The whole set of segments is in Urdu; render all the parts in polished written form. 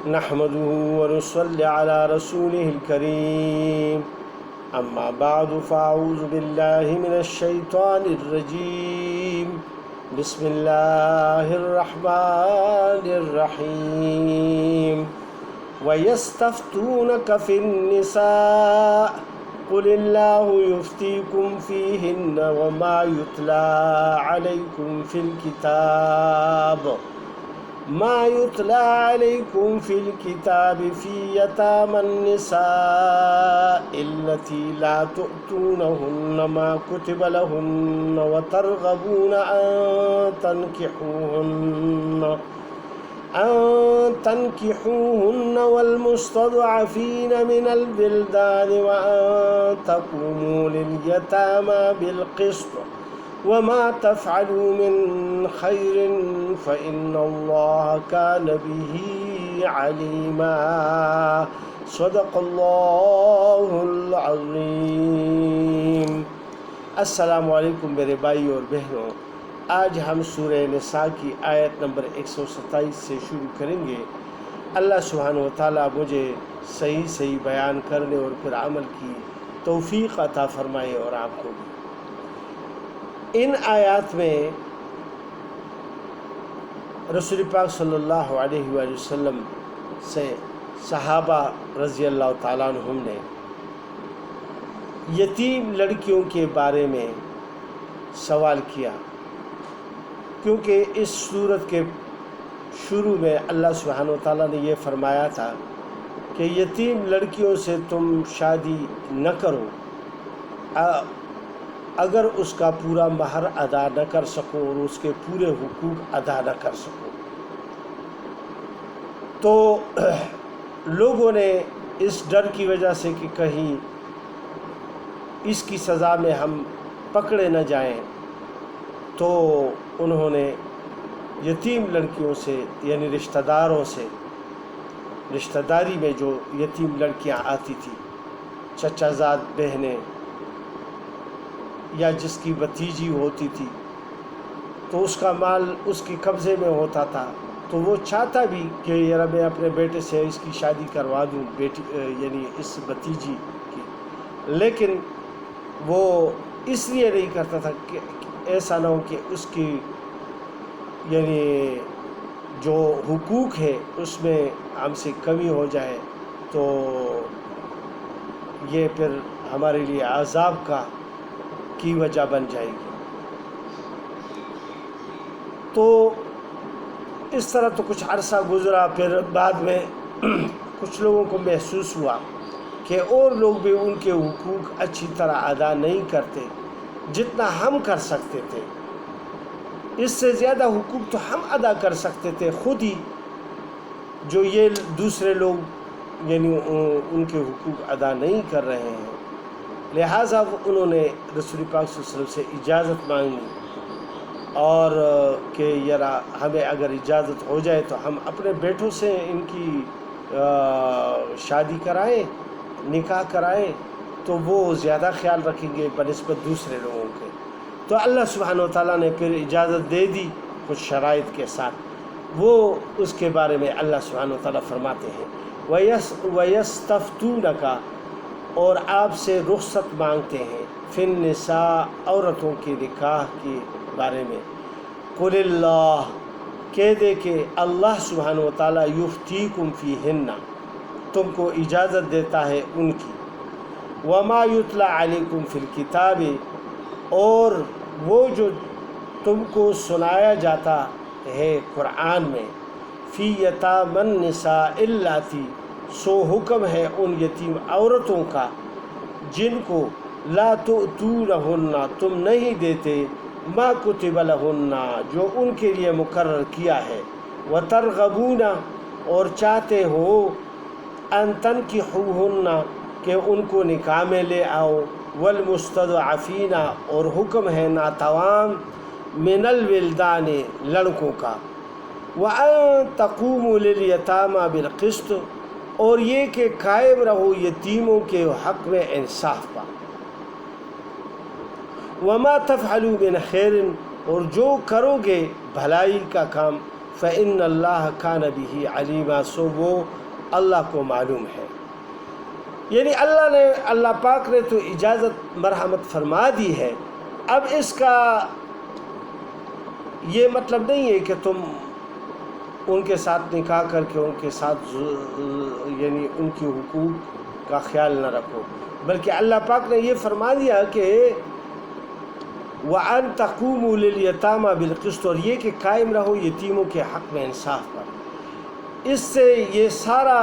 نحمده ونصلي على رسوله الكريم أما بعد فأعوذ بالله من الشيطان الرجيم بسم الله الرحمن الرحيم ويستفتونك في النساء قل الله يفتيكم فيهن وما يتلى عليكم في الكتاب في يتامى النساء التي لا تؤتونهن ما كتب لهن وترغبون أن تنكحوهن والمستضعفين من البلدان وأن تقوموا لليتامى بالقسط وما تفعلوا من خير فإن الله كان به عليما صدق الله العظيم۔ السلام علیکم میرے بھائی اور بہنوں، آج ہم سورہ نساء کی آیت نمبر 127 سے شروع کریں گے۔ اللہ سبحانہ و تعالیٰ مجھے صحیح بیان کرنے اور پھر عمل کی توفیق عطا فرمائے اور آپ کو بھی۔ ان آیات میں رسول پاک صلی اللہ علیہ وآلہ وسلم سے صحابہ رضی اللہ تعالیٰ عنہم نے یتیم لڑکیوں کے بارے میں سوال کیا، کیونکہ اس سورت کے شروع میں اللہ سبحانہ و تعالیٰ نے یہ فرمایا تھا کہ یتیم لڑکیوں سے تم شادی نہ کرو اگر اس کا پورا مہر ادا نہ کر سکو اور اس کے پورے حقوق ادا نہ کر سکو۔ تو لوگوں نے اس ڈر کی وجہ سے کہ کہیں اس کی سزا میں ہم پکڑے نہ جائیں، تو انہوں نے یتیم لڑکیوں سے یعنی رشتہ داروں سے، رشتہ داری میں جو یتیم لڑکیاں آتی تھیں، چچا زاد بہنیں یا جس کی بھتیجی ہوتی تھی، تو اس کا مال اس کے قبضے میں ہوتا تھا، تو وہ چاہتا بھی کہ یار میں اپنے بیٹے سے اس کی شادی کروا دوں، بیٹی یعنی اس بھتیجی کی، لیکن وہ اس لیے نہیں کرتا تھا کہ ایسا نہ ہو کہ اس کی یعنی جو حقوق ہے اس میں ہم سے کمی ہو جائے تو یہ پھر ہمارے لیے عذاب کی وجہ بن جائے گی۔ تو اس طرح تو کچھ عرصہ گزرا، پھر بعد میں کچھ لوگوں کو محسوس ہوا کہ اور لوگ بھی ان کے حقوق اچھی طرح ادا نہیں کرتے جتنا ہم کر سکتے تھے، اس سے زیادہ حقوق تو ہم ادا کر سکتے تھے خود ہی، جو یہ دوسرے لوگ یعنی ان کے حقوق ادا نہیں کر رہے ہیں۔ لہٰذا انہوں نے رسول پاک صلی اللہ علیہ وسلم سے اجازت مانگی اور کہ یار ہمیں اگر اجازت ہو جائے تو ہم اپنے بیٹوں سے ان کی شادی کرائیں، نکاح کرائیں، تو وہ زیادہ خیال رکھیں گے بنسبت دوسرے لوگوں کے۔ تو اللہ سبحانہ و تعالیٰ نے پھر اجازت دے دی کچھ شرائط کے ساتھ۔ وہ اس کے بارے میں اللہ سبحانہ و تعالیٰ فرماتے ہیں وَيَسْتَفْتُونَكَ، اور آپ سے رخصت مانگتے ہیں، فی النساء، عورتوں کے نکاح کے بارے میں۔ قل اللہ، کہہ دے کہ اللہ سبحانہ و تعالیٰ یفتیکم فیہن، تم کو اجازت دیتا ہے ان کی، وما یتلی علیکم فی الکتاب، اور وہ جو تم کو سنایا جاتا ہے قرآن میں، فی یتامى النساء اللاتی، سو حکم ہے ان یتیم عورتوں کا جن کو لا تؤتونہن، تم نہیں دیتے، ما کتب لہن، جو ان کے لیے مقرر کیا ہے، وترغبون، اور چاہتے ہو، ان تنکحوہن، کہ ان کو نکاح میں لے آؤ، والمستضعفین، اور حکم ہے ناتوان، من الولدان، لڑکوں کا، وَأَن تَقُومُوا لِلْيَتَامَى بِالْقِسْطِ، اور یہ کہ قائم رہو یتیموں کے حق میں انصاف پر، وَمَا تَفْعَلُوا مِنْ خَيْرٍ، اور جو کرو گے بھلائی کا کام، فإن اللہ کان بہ علیما، سو وہ اللہ کو معلوم ہے۔ یعنی اللہ پاک نے تو اجازت مرحمت فرما دی ہے، اب اس کا یہ مطلب نہیں ہے کہ تم ان کے ساتھ نکاح کر کے ان کے ساتھ یعنی ان کی حقوق کا خیال نہ رکھو، بلکہ اللہ پاک نے یہ فرما دیا کہ وَأَن تَقُومُوا لِلْيَتَامَى بِالْقِسْطِ، اور یہ کہ قائم رہو یتیموں کے حق میں انصاف پر۔ اس سے یہ سارا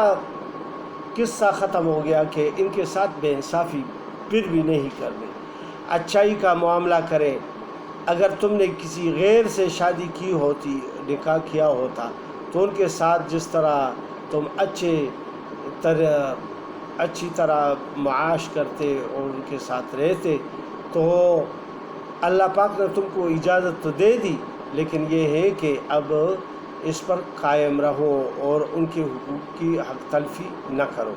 قصہ ختم ہو گیا کہ ان کے ساتھ بے انصافی پھر بھی نہیں کرنی، اچھائی کا معاملہ کرے۔ اگر تم نے کسی غیر سے شادی کی ہوتی، نکاح کیا ہوتا، تو ان کے ساتھ جس طرح تم اچھی طرح معاش کرتے اور ان کے ساتھ رہتے، تو اللہ پاک نے تم کو اجازت تو دے دی، لیکن یہ ہے کہ اب اس پر قائم رہو اور ان کے حقوق کی حق تلفی نہ کرو۔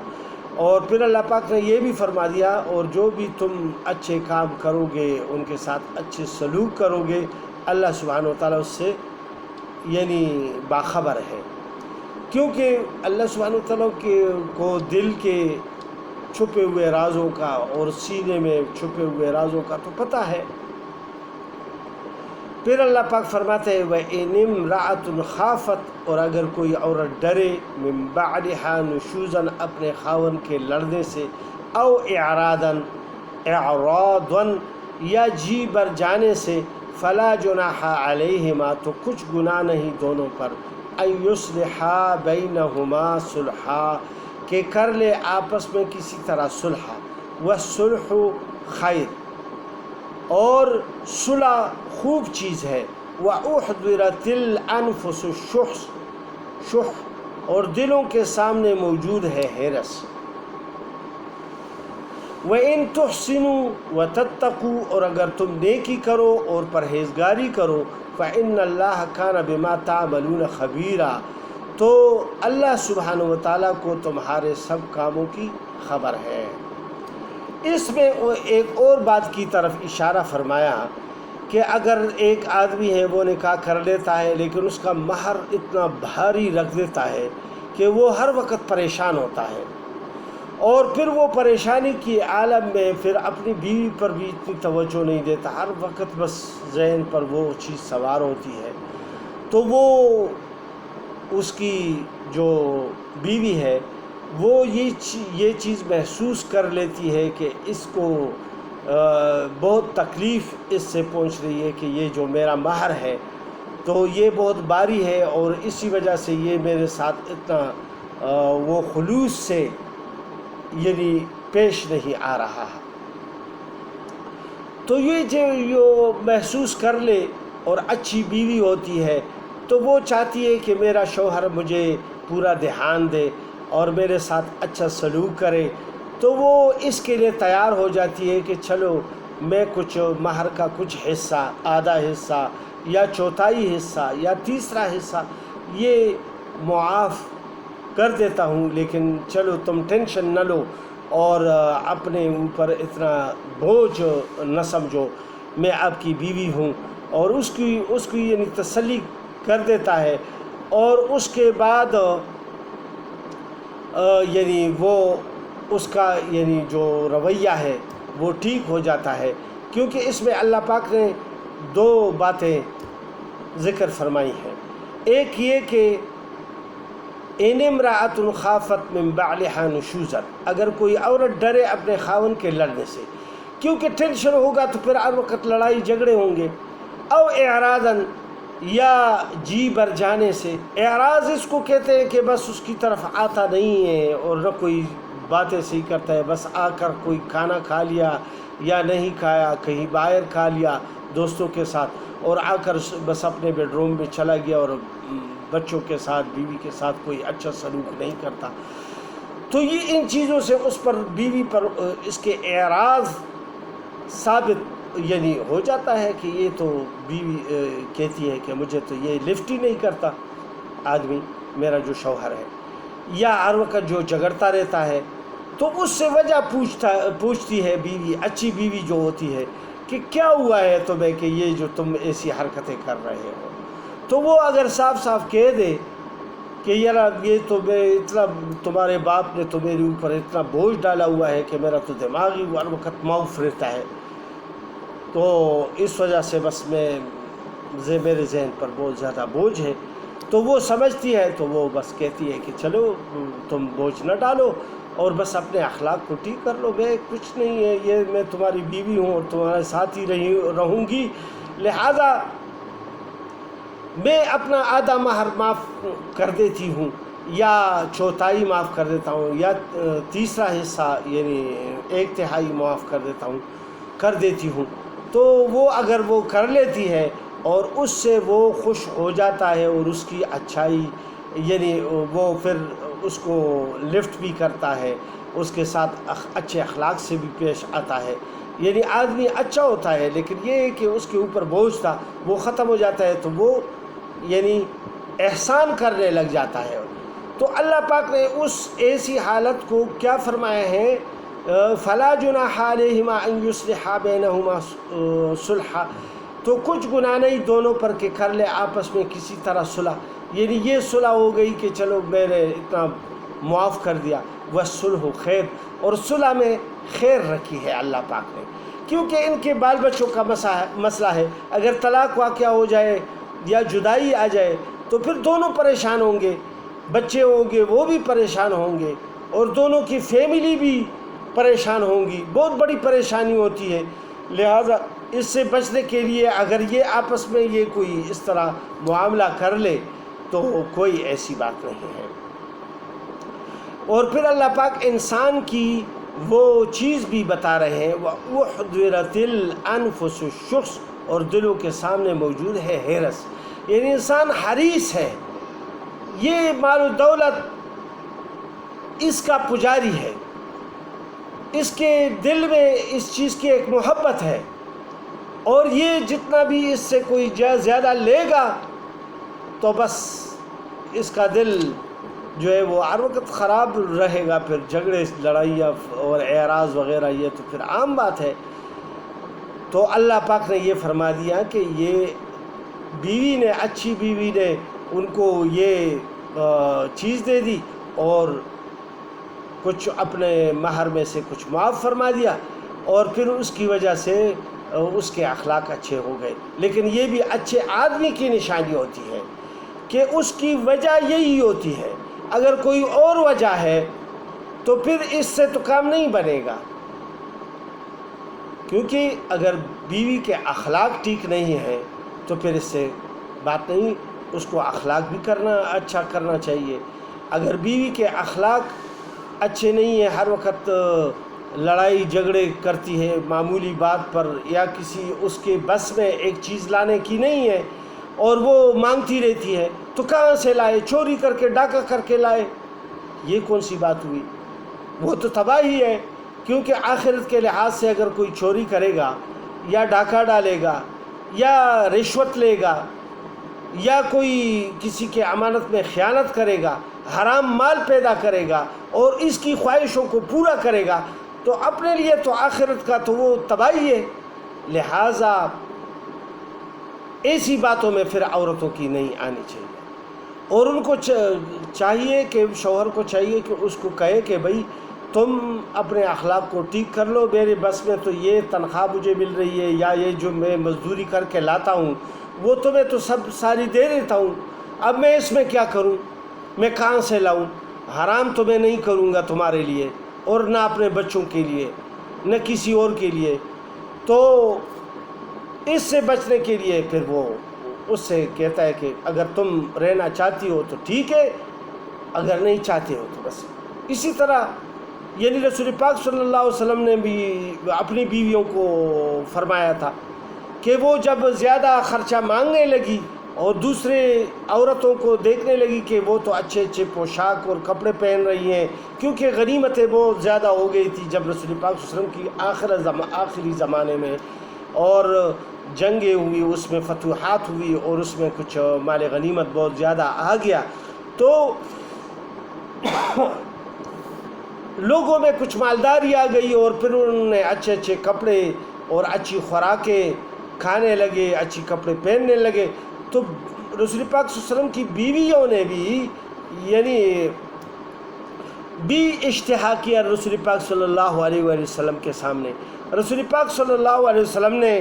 اور پھر اللہ پاک نے یہ بھی فرما دیا، اور جو بھی تم اچھے کام کرو گے، ان کے ساتھ اچھے سلوک کرو گے، اللہ سبحانہ و تعالیٰ اس سے یعنی باخبر ہے، کیونکہ اللہ سبحانہ و تعالیٰ کو دل کے چھپے ہوئے رازوں کا اور سینے میں چھپے ہوئے رازوں کا تو پتہ ہے۔ پھر اللہ پاک فرماتے ہیں وَإِنِ امْرَأَةٌ خَافَتْ، اور اگر کوئی عورت ڈرے مِن بَعْلِهَا نُشُوزًا، اپنے خاون کے لڑنے سے، او اعراضًا یا جی بر جانے سے، فلا جناح علیہما، تو کچھ گناہ نہیں دونوں پر، ان یصلحا بینہما صلحا، کہ کر لے آپس میں کسی طرح صلح، والصلح خیر، اور صلح خوب چیز ہے، وَأُحْضِرَتِ الْأَنفُسُ الشُّحَّ، اور دلوں کے سامنے موجود ہے حرص، وَإِن تُحْسِنُوا وَتَتَّقُوا، اور اگر تم نیکی کرو اور پرہیزگاری کرو، فَإِنَّ اللَّهَ كَانَ بِمَا تَعْمَلُونَ خَبِيرًا، تو اللہ سبحانہ و تعالیٰ کو تمہارے سب کاموں کی خبر ہے۔ اس میں ایک اور بات کی طرف اشارہ فرمایا کہ اگر ایک آدمی ہے وہ نکاح کر لیتا ہے، لیکن اس کا مہر اتنا بھاری رکھ دیتا ہے کہ وہ ہر وقت پریشان ہوتا ہے، اور پھر وہ پریشانی کی عالم میں پھر اپنی بیوی پر بھی اتنی توجہ نہیں دیتا، ہر وقت بس ذہن پر وہ چیز سوار ہوتی ہے، تو وہ اس کی جو بیوی ہے وہ یہ چیز محسوس کر لیتی ہے کہ اس کو بہت تکلیف اس سے پہنچ رہی ہے کہ یہ جو میرا مہر ہے تو یہ بہت بھاری ہے، اور اسی وجہ سے یہ میرے ساتھ اتنا وہ خلوص سے یعنی پیش نہیں آ رہا ہے۔ تو یہ جو محسوس کر لے اور اچھی بیوی ہوتی ہے تو وہ چاہتی ہے کہ میرا شوہر مجھے پورا دھیان دے اور میرے ساتھ اچھا سلوک کرے، تو وہ اس کے لیے تیار ہو جاتی ہے کہ چلو میں کچھ مہر کا کچھ حصہ، آدھا حصہ یا چوتھائی حصہ یا تیسرا حصہ یہ معاف کر دیتا ہوں، لیکن چلو تم ٹینشن نہ لو اور اپنے اوپر اتنا بوجھ نہ سمجھو، میں آپ کی بیوی ہوں، اور اس کی یعنی تسلی کر دیتا ہے، اور اس کے بعد یعنی وہ اس کا یعنی جو رویہ ہے وہ ٹھیک ہو جاتا ہے، کیونکہ اس میں اللہ پاک نے دو باتیں ذکر فرمائی ہیں۔ ایک یہ کہ ان امرأۃ خافت من بعلها نشوزا، اگر کوئی عورت ڈرے اپنے خاون کے لڑنے سے، کیونکہ ٹینشن ہوگا تو پھر ہر وقت لڑائی جھگڑے ہوں گے، او اعراضا، یا جی بر جانے سے، اعراض اس کو کہتے ہیں کہ بس اس کی طرف آتا نہیں ہے اور نہ کوئی باتیں صحیح کرتا ہے، بس آ کر کوئی کھانا کھا لیا یا نہیں کھایا، کہیں باہر کھا لیا دوستوں کے ساتھ، اور آ کر بس اپنے بیڈ روم میں چلا گیا اور بچوں کے ساتھ بیوی کے ساتھ کوئی اچھا سلوک نہیں کرتا، تو یہ ان چیزوں سے اس پر بیوی پر اس کے اعراض ثابت یعنی ہو جاتا ہے کہ یہ تو بیوی کہتی ہے کہ مجھے تو یہ لفٹ ہی نہیں کرتا آدمی میرا جو شوہر ہے، یا ہر وقت جو جھگڑتا رہتا ہے، تو اس سے وجہ پوچھتی ہے بیوی، اچھی بیوی جو ہوتی ہے کہ کیا ہوا ہے تمہیں کہ یہ جو تم ایسی حرکتیں کر رہے ہو، تو وہ اگر صاف صاف کہہ دے کہ یار یہ تو میں اتنا تمہارے باپ نے تو میرے اوپر اتنا بوجھ ڈالا ہوا ہے کہ میرا تو دماغ ہی ہر وقت معاف رہتا ہے، تو اس وجہ سے بس میرے ذہن پر بہت زیادہ بوجھ ہے، تو وہ سمجھتی ہے، تو وہ بس کہتی ہے کہ چلو تم بوجھ نہ ڈالو اور بس اپنے اخلاق کو ٹھیک کر لو، میں کچھ نہیں ہے، یہ میں تمہاری بیوی ہوں اور تمہارے ساتھ ہی رہوں گی، لہذا میں اپنا آدھا مہر معاف کر دیتی ہوں یا چوتھائی معاف کر دیتا ہوں یا تیسرا حصہ یعنی 1/3 معاف کر دیتی ہوں۔ تو وہ اگر وہ کر لیتی ہے اور اس سے وہ خوش ہو جاتا ہے اور اس کی اچھائی یعنی وہ پھر اس کو لفٹ بھی کرتا ہے، اس کے ساتھ اچھے اخلاق سے بھی پیش آتا ہے، یعنی آدمی اچھا ہوتا ہے، لیکن یہ ہے کہ اس کے اوپر بوجھ تھا وہ ختم ہو جاتا ہے، تو وہ یعنی احسان کرنے لگ جاتا ہے۔ تو اللہ پاک نے اس ایسی حالت کو کیا فرمایا ہے، فلا جناح علیہما ان یصلحا بینہما صلحا، تو کچھ گناہ نہیں دونوں پر کہ کر لے آپس میں کسی طرح صلح، یعنی یہ صلح ہو گئی کہ چلو میں نے اتنا معاف کر دیا، والصلح خیر، اور صلح میں خیر رکھی ہے اللہ پاک نے، کیونکہ ان کے بال بچوں کا مسئلہ ہے، اگر طلاق واقع ہو جائے یا جدائی آ جائے تو پھر دونوں پریشان ہوں گے، بچے ہوں گے وہ بھی پریشان ہوں گے اور دونوں کی فیملی بھی پریشان ہوں گی، بہت بڑی پریشانی ہوتی ہے، لہذا اس سے بچنے کے لیے اگر یہ آپس میں یہ کوئی اس طرح معاملہ کر لے تو کوئی ایسی بات نہیں ہے۔ اور پھر اللہ پاک انسان کی وہ چیز بھی بتا رہے ہیں، وَأُحْضِرَتِ الْأَنفُسُ الشُّحَّ، اور دلوں کے سامنے موجود ہے ہرس، یعنی انسان حریص ہے، یہ مال و دولت اس کا پجاری ہے، اس کے دل میں اس چیز کی ایک محبت ہے، اور یہ جتنا بھی اس سے کوئی زیادہ لے گا تو بس اس کا دل جو ہے وہ ہر وقت خراب رہے گا، پھر جھگڑے لڑائیاں اور اعراض وغیرہ یہ تو پھر عام بات ہے۔ تو اللہ پاک نے یہ فرما دیا کہ یہ بیوی نے، اچھی بیوی نے ان کو یہ چیز دے دی اور کچھ اپنے مہر میں سے کچھ معاف فرما دیا، اور پھر اس کی وجہ سے اس کے اخلاق اچھے ہو گئے، لیکن یہ بھی اچھے آدمی کی نشانی ہوتی ہے کہ اس کی وجہ یہی ہوتی ہے، اگر کوئی اور وجہ ہے تو پھر اس سے تو کام نہیں بنے گا، کیونکہ اگر بیوی کے اخلاق ٹھیک نہیں ہیں تو پھر اس سے بات نہیں، اس کو اخلاق بھی اچھا کرنا چاہیے۔ اگر بیوی کے اخلاق اچھے نہیں ہیں، ہر وقت لڑائی جھگڑے کرتی ہے معمولی بات پر، یا کسی اس کے بس میں ایک چیز لانے کی نہیں ہے اور وہ مانگتی رہتی ہے، تو کہاں سے لائے؟ چوری کر کے، ڈاکہ کر کے لائے، یہ کون سی بات ہوئی؟ وہ تو تباہی ہے، کیونکہ آخرت کے لحاظ سے اگر کوئی چوری کرے گا یا ڈاکہ ڈالے گا یا رشوت لے گا یا کوئی کسی کے امانت میں خیانت کرے گا، حرام مال پیدا کرے گا اور اس کی خواہشوں کو پورا کرے گا، تو اپنے لیے تو آخرت کا تو وہ تباہی ہے، لہٰذا ایسی باتوں میں پھر عورتوں کی نہیں آنی چاہیے، اور ان کو چاہیے کہ شوہر کو چاہیے کہ اس کو کہے کہ بھئی تم اپنے اخلاق کو ٹھیک کر لو، میرے بس میں تو یہ تنخواہ مجھے مل رہی ہے یا یہ جو میں مزدوری کر کے لاتا ہوں وہ تمہیں تو ساری دے دیتا ہوں، اب میں اس میں کیا کروں؟ میں کہاں سے لاؤں؟ حرام تو میں نہیں کروں گا تمہارے لیے اور نہ اپنے بچوں کے لیے نہ کسی اور کے لیے، تو اس سے بچنے کے لیے پھر وہ اس سے کہتا ہے کہ اگر تم رہنا چاہتی ہو تو ٹھیک ہے، اگر نہیں چاہتے ہو تو بس۔ اسی طرح یعنی رسول پاک صلی اللہ علیہ وسلم نے بھی اپنی بیویوں کو فرمایا تھا کہ وہ جب زیادہ خرچہ مانگنے لگی اور دوسرے عورتوں کو دیکھنے لگی کہ وہ تو اچھے اچھے پوشاک اور کپڑے پہن رہی ہیں، کیونکہ غنیمتیں بہت زیادہ ہو گئی تھی جب رسول پاک صلی اللہ علیہ وسلم کی آخری زمانے میں، اور جنگیں ہوئی، اس میں فتوحات ہوئی اور اس میں کچھ مال غنیمت بہت زیادہ آ گیا، تو لوگوں میں کچھ مالداری آ گئی اور پھر انہوں نے اچھے اچھے کپڑے اور اچھی خوراکیں کھانے لگے، اچھی کپڑے پہننے لگے، تو رسول پاک صلی اللہ علیہ وسلم کی بیویوں نے بھی یعنی بھی اشتہا کیا رسول پاک صلی اللہ علیہ وآلہ وسلم کے سامنے. رسول پاک صلی اللہ علیہ وسلم نے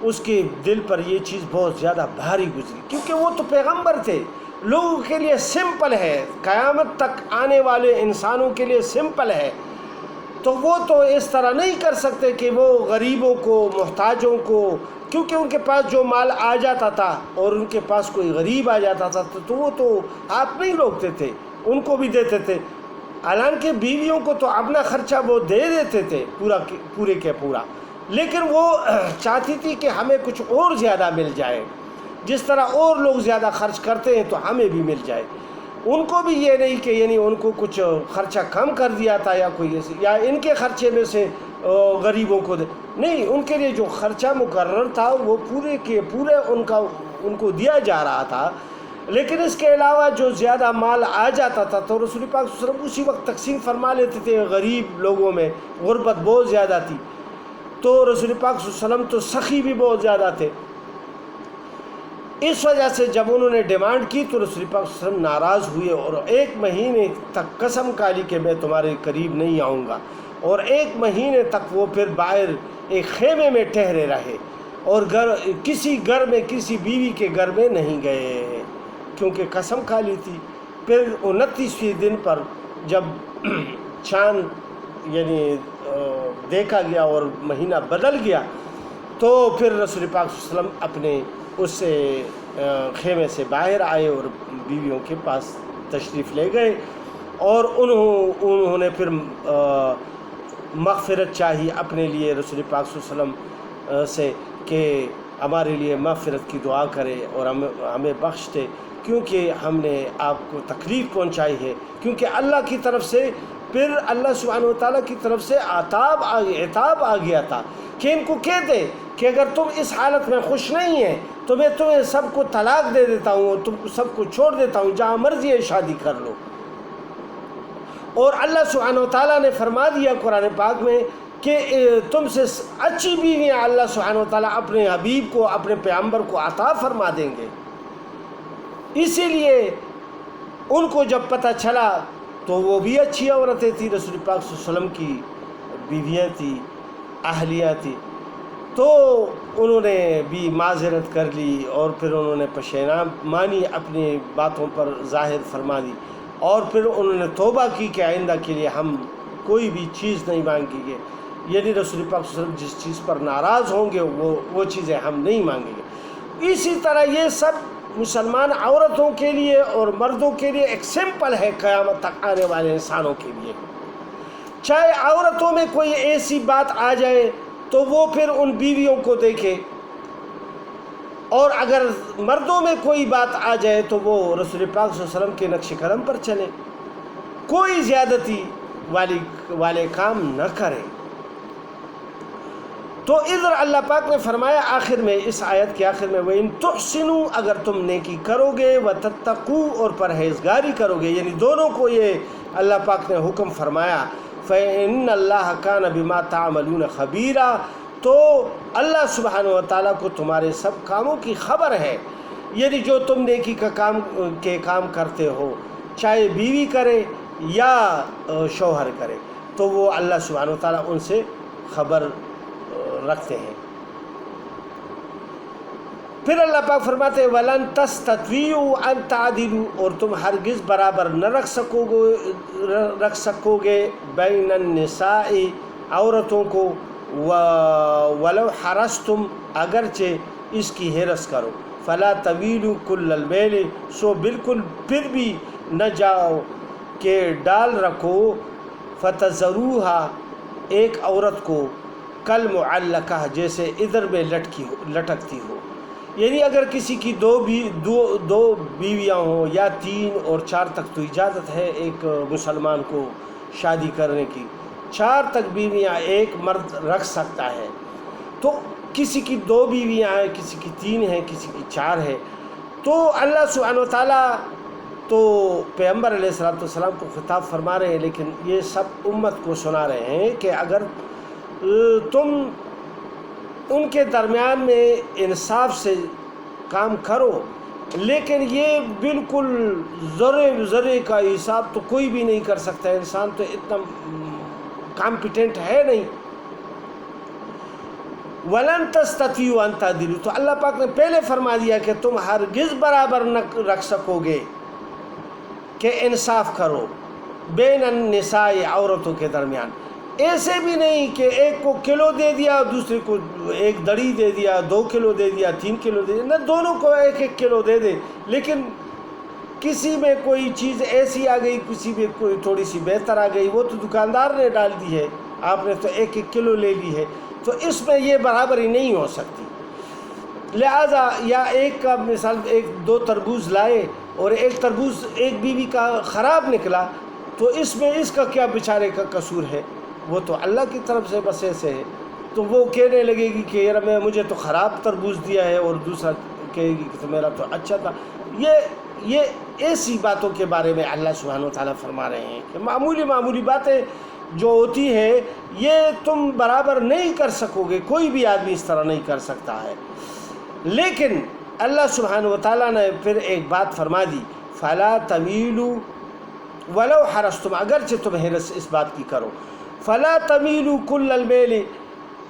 اس کے دل پر یہ چیز بہت زیادہ بھاری گزری، کیونکہ وہ تو پیغمبر تھے. لوگوں کے لیے سمپل ہے، قیامت تک آنے والے انسانوں کے لیے سمپل ہے. تو وہ تو اس طرح نہیں کر سکتے کہ وہ غریبوں کو، محتاجوں کو، کیونکہ ان کے پاس جو مال آ جاتا تھا اور ان کے پاس کوئی غریب آ جاتا تھا تو وہ تو ہاتھ نہیں روکتے تھے، ان کو بھی دیتے تھے. حالانکہ بیویوں کو تو اپنا خرچہ وہ دے دیتے تھے پورے کے پورا، لیکن وہ چاہتی تھی کہ ہمیں کچھ اور زیادہ مل جائے، جس طرح اور لوگ زیادہ خرچ کرتے ہیں تو ہمیں بھی مل جائے. ان کو بھی یہ نہیں کہ یعنی ان کو کچھ خرچہ کم کر دیا تھا یا کوئی ایسے، یا ان کے خرچے میں سے غریبوں کو نہیں، ان کے لیے جو خرچہ مقرر تھا وہ پورے کے پورے ان کو دیا جا رہا تھا. لیکن اس کے علاوہ جو زیادہ مال آ جاتا تھا تو رسول پاک صلی اللہ علیہ وسلم اسی وقت تقسیم فرما لیتے تھے. غریب لوگوں میں غربت بہت زیادہ تھی، تو رسول پاک صلی اللہ علیہ وسلم تو سخی بھی بہت زیادہ تھے. اس وجہ سے جب انہوں نے ڈیمانڈ کی تو رسول پاک صلی اللہ علیہ وسلم ناراض ہوئے اور 1 مہینے تک قسم کھا لی کہ میں تمہارے قریب نہیں آؤں گا. اور 1 مہینے تک وہ پھر باہر ایک خیمے میں ٹھہرے رہے اور کسی گھر میں، کسی بیوی کے گھر میں نہیں گئے، کیونکہ قسم کھا لی تھی. پھر 29ویں دن پر جب چاند یعنی دیکھا گیا اور مہینہ بدل گیا تو پھر رسول پاک صلی اللہ علیہ وسلم اپنے اس خیمے سے باہر آئے اور بیویوں کے پاس تشریف لے گئے اور انہوں نے پھر مغفرت چاہی اپنے لیے رسول پاک صلی اللہ علیہ وسلم سے کہ ہمارے لیے مغفرت کی دعا کرے اور ہمیں بخش دے، کیونکہ ہم نے آپ کو تکلیف پہنچائی ہے. کیونکہ اللہ کی طرف سے پھر اللہ سبحانہ وتعالیٰ کی طرف سے عتاب آ گیا تھا کہ ان کو کہتے کہ اگر تم اس حالت میں خوش نہیں ہیں تو میں تمہیں سب کو طلاق دے دیتا ہوں، تم کو سب کو چھوڑ دیتا ہوں، جہاں مرضی ہے شادی کر لو. اور اللہ سبحانہ وتعالیٰ نے فرما دیا قرآن پاک میں کہ تم سے اچھی بیویاں اللہ سبحانہ وتعالیٰ اپنے حبیب کو، اپنے پیغمبر کو عطا فرما دیں گے. اسی لیے ان کو جب پتہ چلا تو وہ بھی اچھی عورتیں تھیں، رسول پاک صلی اللہ علیہ وسلم کی بیویاں تھیں، اہلیہ تھیں، تو انہوں نے بھی معذرت کر لی اور پھر انہوں نے پشیمانی اپنی باتوں پر ظاہر فرما دی اور پھر انہوں نے توبہ کی کہ آئندہ کے لیے ہم کوئی بھی چیز نہیں مانگیں گے، یعنی رسول پاک صلی اللہ علیہ وسلم جس چیز پر ناراض ہوں گے وہ چیزیں ہم نہیں مانگیں گے. اسی طرح یہ سب مسلمان عورتوں کے لیے اور مردوں کے لیے ایک سمپل ہے قیامت تک آنے والے انسانوں کے لیے. چاہے عورتوں میں کوئی ایسی بات آ جائے تو وہ پھر ان بیویوں کو دیکھے، اور اگر مردوں میں کوئی بات آ جائے تو وہ رسول پاک صلی اللہ علیہ وسلم کے نقش قدم پر چلے، کوئی زیادتی والے کام نہ کرے. تو ادھر اللہ پاک نے فرمایا آخر میں، اس آیت کے آخر میں، وَإِن تُحْسِنُوا، اگر تم نیکی کرو گے، وَتَتَّقُوا، اور پرہیزگاری کرو گے، یعنی دونوں کو یہ اللہ پاک نے حکم فرمایا. فَإِنَّ اللَّهَ كَانَ بِمَا تَعْمَلُونَ خَبِيرًا، تو اللہ سبحانہ وتعالیٰ کو تمہارے سب کاموں کی خبر ہے. یعنی جو تم نیکی کا کام کرتے ہو، چاہے بیوی کرے یا شوہر کرے، تو وہ اللہ سبحانہ وتعالیٰ ان سے خبر رکھتے ہیں. پھر اللہ پاک فرماتے ہیں وَلَن تَسْتَطِيعُوا أَن تَعْدِلُوا، اور تم ہرگز برابر نہ رکھ سکو گے بین النساء، عورتوں کو، وَلَوْ حَرَصْتُمْ، اگرچہ اس کی حرص کرو. فَلَا تَمِيلُوا كُلَّ الْمَيْلِ، سو بالکل پھر بھی نہ جاؤ کہ ڈال رکھو، فَتَذَرُوهَا، ایک عورت کو، کالمعلقہ، جیسے ادھر میں لٹکتی ہو. یعنی اگر کسی کی دو بیویاں ہوں یا 3 اور 4 تک تو اجازت ہے ایک مسلمان کو شادی کرنے کی، 4 تک بیویاں ایک مرد رکھ سکتا ہے. تو کسی کی 2 بیویاں ہیں، کسی کی 3 ہیں، کسی کی 4 ہے، تو اللہ سبحانہ وتعالیٰ تو پیغمبر علیہ السلام کو خطاب فرما رہے ہیں، لیکن یہ سب امت کو سنا رہے ہیں کہ اگر تم ان کے درمیان میں انصاف سے کام کرو لیکن یہ بالکل ذرے ذرے کا حساب تو کوئی بھی نہیں کر سکتا، انسان تو اتنا کمپیٹنٹ ہے نہیں۔ وَلَن تَسْتَطِيعُوا أَن تَعْدِلُوا، تو اللہ پاک نے پہلے فرما دیا کہ تم ہرگز برابر نہ رکھ سکو گے کہ انصاف کرو بین النساء، عورتوں کے درمیان۔ ایسے بھی نہیں کہ ایک کو کلو دے دیا دوسرے کو ایک دڑی دے دیا، 2 کلو دے دیا، 3 کلو دے دیا، نہ دونوں کو 1 کلو دے دے، لیکن کسی میں کوئی چیز ایسی آ گئی، کسی میں کوئی تھوڑی سی بہتر آ گئی، وہ تو دکاندار نے ڈال دی ہے، آپ نے تو 1 کلو لے لی ہے، تو اس میں یہ برابری نہیں ہو سکتی۔ لہٰذا یا ایک کا مثال 2 تربوز لائے اور ایک تربوز ایک بیوی کا خراب نکلا، تو اس میں اس کا کیا بیچارے کا قصور ہے؟ وہ تو اللہ کی طرف سے بس ایسے ہے، تو وہ کہنے لگے گی کہ یار مجھے تو خراب تربوز دیا ہے، اور دوسرا کہے گی کہ میرا تو اچھا تھا۔ یہ ایسی باتوں کے بارے میں اللہ سبحانہ و تعالیٰ فرما رہے ہیں کہ معمولی باتیں جو ہوتی ہے یہ تم برابر نہیں کر سکو گے، کوئی بھی آدمی اس طرح نہیں کر سکتا ہے۔ لیکن اللہ سبحانہ و تعالیٰ نے پھر ایک بات فرما دی، فَلَا تَمِيلُوا وَلَوْ حَرَصْتُمْ، اگرچہ تم حرص اس بات کی کرو، فَلَا تَمِيلُوا كُلَّ الْمَيْلِ،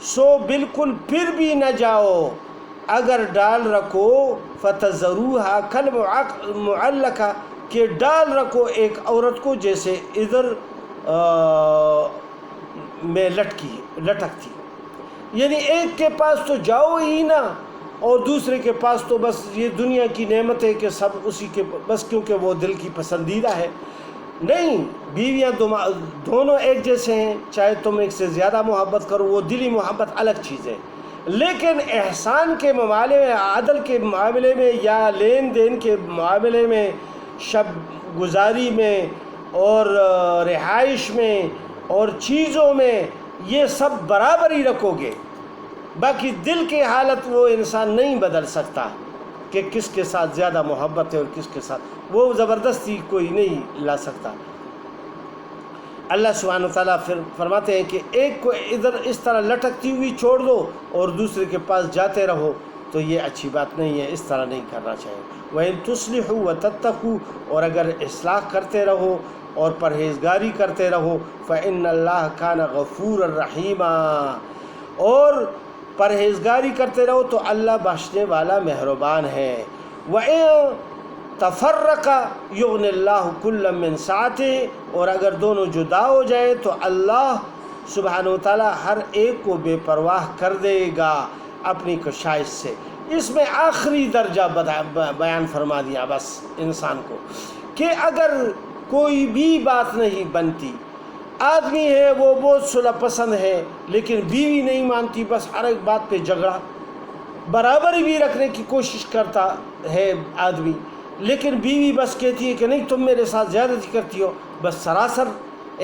سو بالکل پھر بھی نہ جاؤ، اگر ڈال رکھو فَتَذَرُوهَا كَالْمُعَلَّقَةِ، کہ ڈال رکھو ایک عورت کو جیسے ادھر میں لٹکتی، یعنی ایک کے پاس تو جاؤ ہی نہ، اور دوسرے کے پاس تو بس یہ دنیا کی نعمت ہے کہ سب اسی کے بس، کیونکہ وہ دل کی پسندیدہ ہے۔ نہیں، بیویاں دونوں ایک جیسے ہیں، چاہے تم ایک سے زیادہ محبت کرو، وہ دلی محبت الگ چیز ہے، لیکن احسان کے معاملے میں، عدل کے معاملے میں، یا لین دین کے معاملے میں، شب گزاری میں اور رہائش میں اور چیزوں میں، یہ سب برابر ہی رکھو گے۔ باقی دل کی حالت وہ انسان نہیں بدل سکتا کہ کس کے ساتھ زیادہ محبت ہے اور کس کے ساتھ، وہ زبردستی کوئی نہیں لا سکتا۔ اللہ سبحانہ وتعالیٰ پھر فرماتے ہیں کہ ایک کو ادھر اس طرح لٹکتی ہوئی چھوڑ دو اور دوسرے کے پاس جاتے رہو، تو یہ اچھی بات نہیں ہے، اس طرح نہیں کرنا چاہیے۔ وَإِن تُصْلِحُوا وَتَتَّقُوا، اور اگر اصلاح کرتے رہو اور پرہیزگاری کرتے رہو، فَإِنَّ اللَّهَ كَانَ غَفُورًا رَحِيمًا، اور پرہیزگاری کرتے رہو تو اللہ بخشنے والا مہربان ہے۔ وَإِن تَفَرَّقَا يُغْنِ اللَّهُ كُلًّا مِّن سَعَتِهِ، اور اگر دونوں جدا ہو جائے تو اللہ سبحانہ و تعالیٰ ہر ایک کو بے پرواہ کر دے گا اپنی کشائش سے۔ اس میں آخری درجہ بیان فرما دیا بس انسان کو، کہ اگر کوئی بھی بات نہیں بنتی، آدمی ہے وہ بہت صلح پسند ہے لیکن بیوی نہیں مانتی، بس ہر ایک بات پہ جھگڑا، برابری بھی رکھنے کی کوشش کرتا ہے آدمی، لیکن بیوی بس کہتی ہے کہ نہیں تم میرے ساتھ زیادتی کرتی ہو، بس سراسر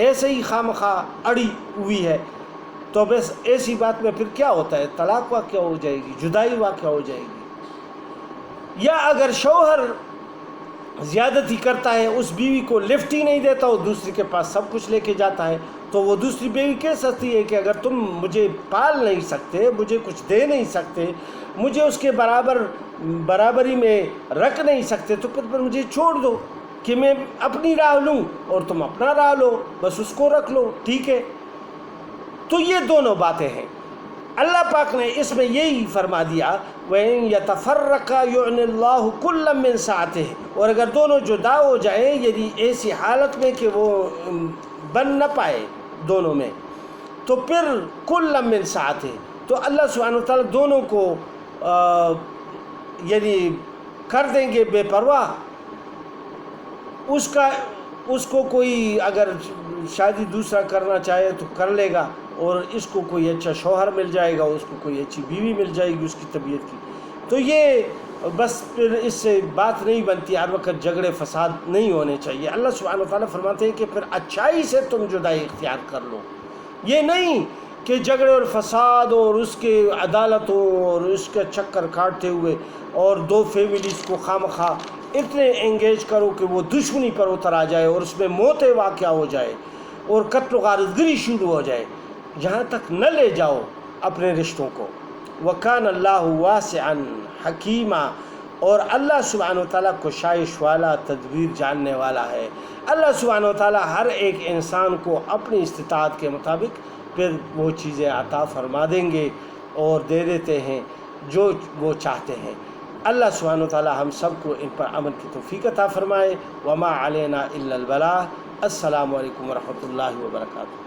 ایسے ہی خواہ اڑی ہوئی ہے، تو بس ایسی بات میں پھر کیا ہوتا ہے؟ طلاق واقع ہو جائے گی، جدائی واقع ہو جائے گی۔ یا اگر شوہر زیادتی کرتا ہے، اس بیوی کو لفٹ ہی نہیں دیتا، وہ دوسری کے پاس سب کچھ لے کے جاتا ہے، تو وہ دوسری بیوی کہہ سکتی ہے کہ اگر تم مجھے پال نہیں سکتے، مجھے کچھ دے نہیں سکتے، مجھے اس کے برابری میں رکھ نہیں سکتے، تو پھر مجھے چھوڑ دو کہ میں اپنی راہ لوں اور تم اپنا راہ لو، بس اس کو رکھ لو، ٹھیک ہے۔ تو یہ دونوں باتیں ہیں۔ اللہ پاک نے اس میں یہی فرما دیا، وَإِن يَتَفَرَّقَا يُغْنِ اللَّهُ كُلًّا مِّن سَعَتِهِ، اور اگر دونوں جدا ہو جائیں، یعنی ایسی حالت میں کہ وہ بن نہ پائے دونوں میں، تو پھر كُلًّا مِّن سَعَتِهِ، تو اللہ سبحانہ وتعالیٰ دونوں کو یعنی کر دیں گے بے پرواہ۔ اس کو کوئی اگر شادی دوسرا کرنا چاہے تو کر لے گا، اور اس کو کوئی اچھا شوہر مل جائے گا، اس کو کوئی اچھی بیوی مل جائے گی اس کی طبیعت کی، تو یہ بس پھر اس سے بات نہیں بنتی، ہر وقت جھگڑے فساد نہیں ہونے چاہیے۔ اللہ سبحانہ وتعالیٰ فرماتے ہیں کہ پھر اچھائی سے تم جدائی اختیار کر لو، یہ نہیں کہ جھگڑے اور فساد اور اس کے عدالتوں اور اس کا چکر کاٹتے ہوئے اور 2 فیملیز کو خواہ اتنے انگیج کرو کہ وہ دشمنی پر اتر آ جائے اور اس میں موت واقع ہو جائے اور قتل و غارتگری شروع ہو جائے، جہاں تک نہ لے جاؤ اپنے رشتوں کو۔ وَكَانَ اللَّهُ وَاسِعًا حَكِيمًا، اور اللہ سبحانہ و تعالیٰ کوشش والا، تدبیر جاننے والا ہے۔ اللہ سبحانہ و تعالیٰ ہر ایک انسان کو اپنی استطاعت کے مطابق پھر وہ چیزیں عطا فرما دیں گے اور دے دیتے ہیں جو وہ چاہتے ہیں۔ اللہ سبحانہ و تعالیٰ ہم سب کو ان پر عمل کی توفیق عطا فرمائے۔ وما علینا الا البلاغ۔ السلام علیکم ورحمۃ اللہ وبرکاتہ۔